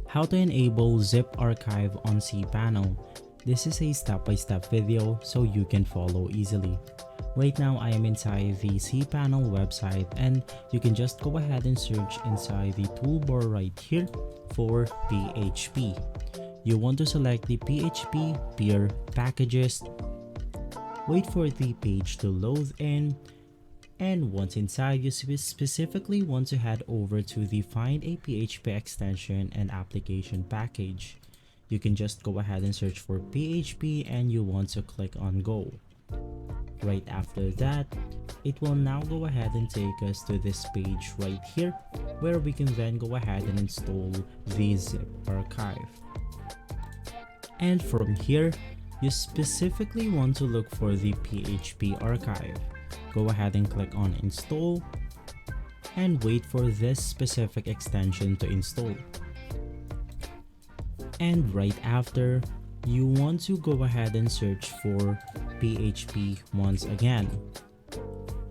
How to enable Ziparchive on cPanel. This is a step-by-step video so you can follow easily. Right now I am inside the cPanel website and you can just go ahead and search inside the toolbar right here for PHP. You want to select the PHP peer packages, wait for the page to load in, and once inside, you specifically want to head over to the Find a PHP extension and application package. You can just go ahead and search for PHP and you want to click on Go. Right after that, it will now go ahead and take us to this page right here where we can then go ahead and install the Ziparchive. And from here, you specifically want to look for the PHP archive. Go ahead and click on install and wait for this specific extension to install. And right after, you want to go ahead and search for PHP once again.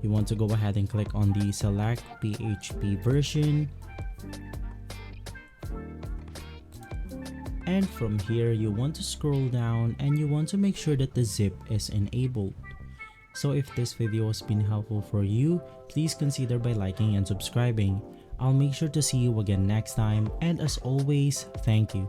You want to go ahead and click on the select PHP version. And from here, you want to scroll down and you want to make sure that the zip is enabled. So if this video has been helpful for you, please consider by liking and subscribing. I'll make sure to see you again next time, and as always, thank you.